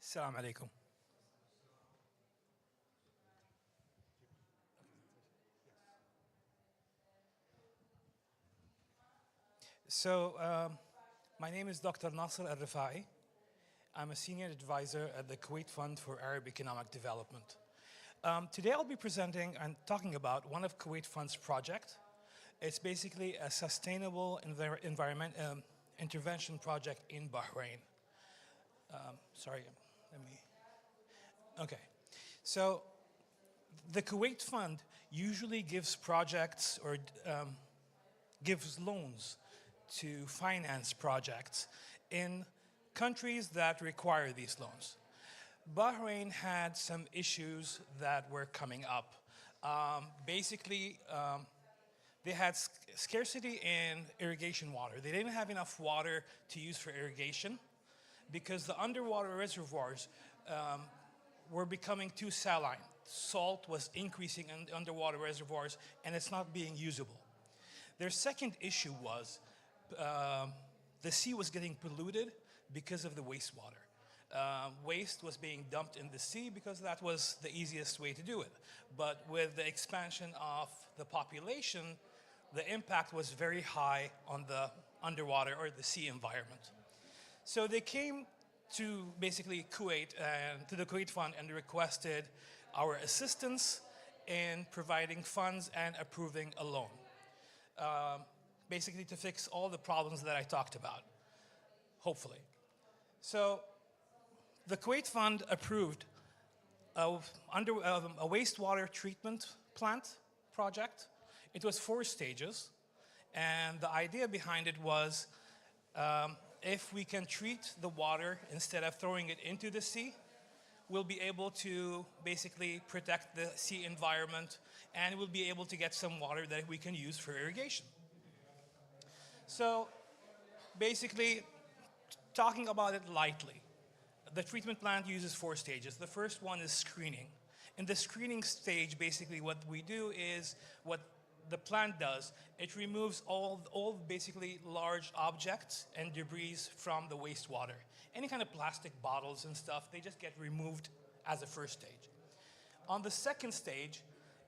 Assalamu alaikum. My name is Dr. Nasser Al-Rifai. I'm a senior advisor at the Kuwait Fund for Arab Economic Development. Today I'll be presenting and talking about one of Kuwait Fund's projects. It's basically a sustainable environment intervention project in Bahrain. Okay. So the Kuwait Fund usually gives projects or gives loans to finance projects in countries that require these loans. Bahrain had some issues that were coming up. They had scarcity in irrigation water. They didn't have enough water to use for irrigation because the underwater reservoirs were becoming too saline. Salt was increasing in underwater reservoirs and it's not being usable. Their second issue was the sea was getting polluted because of the wastewater. Waste was being dumped in the sea because that was the easiest way to do it. But with the expansion of the population, the impact was very high on the underwater or the sea environment. So they came to basically Kuwait and to the Kuwait Fund and requested our assistance in providing funds and approving a loan. Basically to fix all the problems that I talked about, hopefully. So the Kuwait Fund approved a wastewater treatment plant project. It was 4 stages, and the idea behind it was if we can treat the water instead of throwing it into the sea, we'll be able to basically protect the sea environment and we'll be able to get some water that we can use for irrigation. So basically, talking about it lightly, the treatment plant uses 4 stages. The first one is screening. In the screening stage, basically what we do is, what the plant does, it removes all basically large objects and debris from the wastewater. Any kind of plastic bottles and stuff, they just get removed as a first stage. On the second stage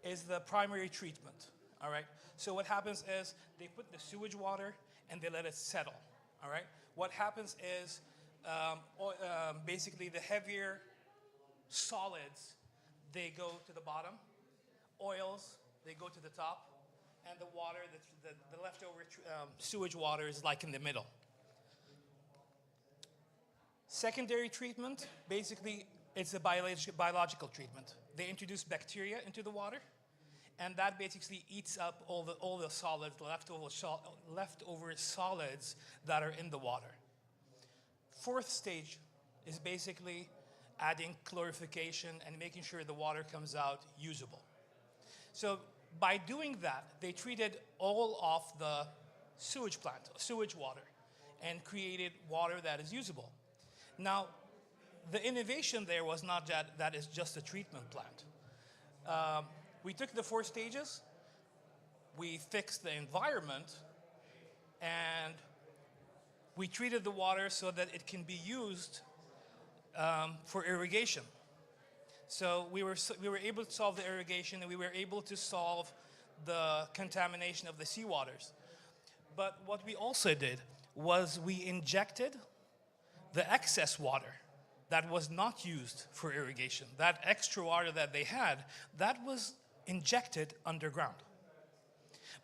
is the primary treatment, all right? So what happens is they put the sewage water and they let it settle, all right? What happens is basically the heavier solids, they go to the bottom, oils, they go to the top, and the water, the leftover sewage water is like in the middle. Secondary treatment, basically it's a biological treatment. They introduce bacteria into the water, and that basically eats up all the solids, leftover solids that are in the water. Fourth stage is basically adding chlorification and making sure the water comes out usable. So by doing that, they treated all of the sewage water, and created water that is usable. Now, the innovation there was not that is just a treatment plant. We took the 4 stages, we fixed the environment, and we treated the water so that it can be used for irrigation. So we were able to solve the irrigation, and we were able to solve the contamination of the seawaters. But what we also did was we injected the excess water that was not used for irrigation. That extra water that they had, that was injected underground.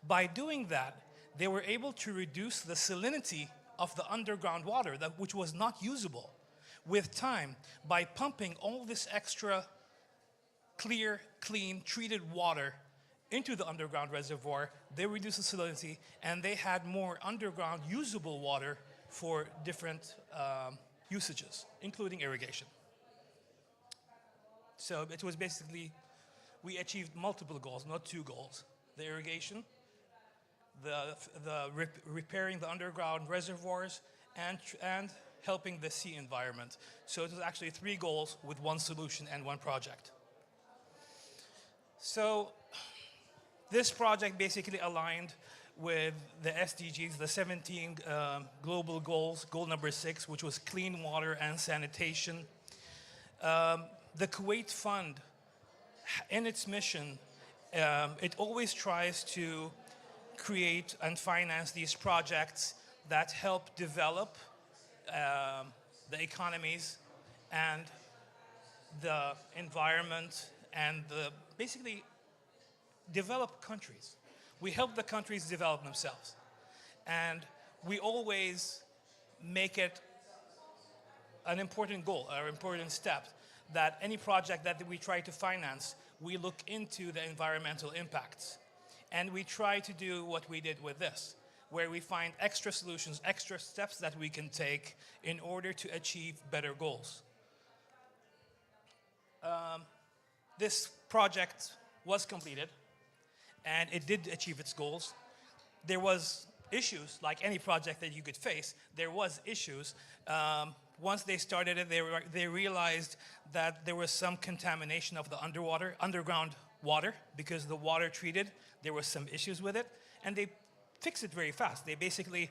By doing that, they were able to reduce the salinity of the underground water, which was not usable, with time, by pumping all this extra clear, clean, treated water into the underground reservoir. They reduced the salinity, and they had more underground usable water for different usages, including irrigation. So it was basically, we achieved multiple goals, not 2 goals. The irrigation, repairing the underground reservoirs, and helping the sea environment. So it was actually 3 goals with 1 solution and 1 project. So this project basically aligned with the SDGs, the 17 global goals, goal number 6, which was clean water and sanitation. The Kuwait Fund, in its mission, it always tries to create and finance these projects that help develop the economies and the environment and basically develop countries. We help the countries develop themselves. And we always make it an important goal, or important step, that any project that we try to finance, we look into the environmental impacts. And we try to do what we did with this, where we find extra solutions, extra steps that we can take in order to achieve better goals. This project was completed, and it did achieve its goals. There was issues, like any project that you could face, there was issues. Once they started it, they realized that there was some contamination of the underground water, because the water treated, there were some issues with it, and they fixed it very fast. They basically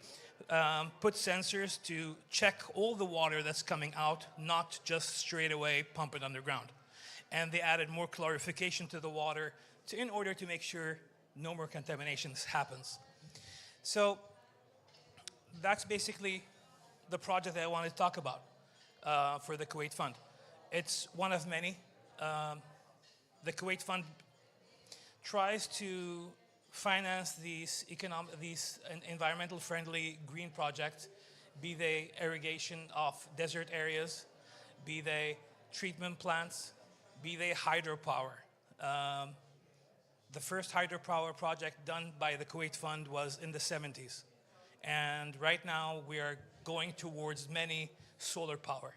put sensors to check all the water that's coming out, not just straight away pump it underground. And they added more clarification to the water in order to make sure no more contaminations happens. So that's basically the project that I wanted to talk about for the Kuwait Fund. It's one of many. The Kuwait Fund tries to finance these environmental friendly green projects, be they irrigation of desert areas, be they treatment plants, be they hydropower. The first hydropower project done by the Kuwait Fund was in the 70s. And right now we are going towards many solar power.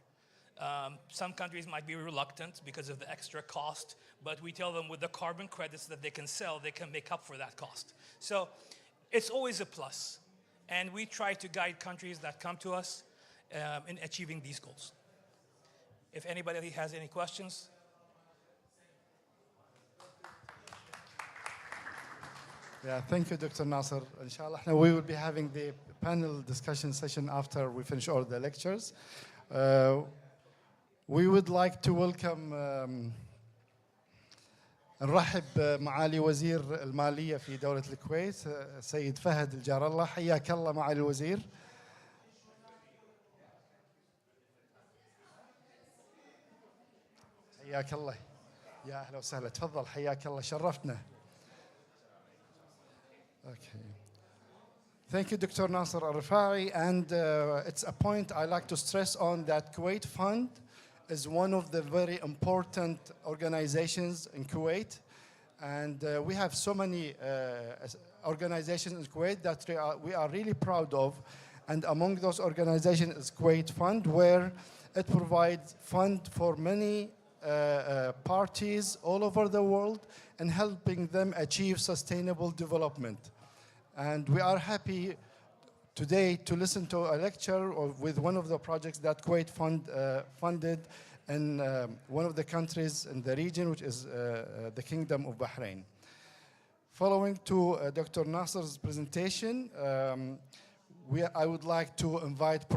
Some countries might be reluctant because of the extra cost, but we tell them with the carbon credits that they can sell, they can make up for that cost. So it's always a plus. And we try to guide countries that come to us in achieving these goals. If anybody has any questions. Yeah, thank you, Dr. Nasser. Inshallah, we will be having the panel discussion session after we finish all the lectures. We would like to welcome نرحب معالي وزير المالية في دولة الكويت سيد فهد الجار الله. حياك الله معالي الوزير. حياك الله. يا أهلا وسهلا. تفضل حياك الله شرفتنا. Okay. Thank you, Dr. Nasser Al-Rifai. And it's a point I like to stress on, that Kuwait Fund is one of the very important organizations in Kuwait. And we have so many organizations in Kuwait that we are really proud of. And among those organizations is Kuwait Fund, where it provides fund for many parties all over the world and helping them achieve sustainable development. And we are happy today to listen to a lecture with one of the projects that Kuwait Fund funded in one of the countries in the region, which is the Kingdom of Bahrain. Following to Dr. Nasser's presentation, I would like to invite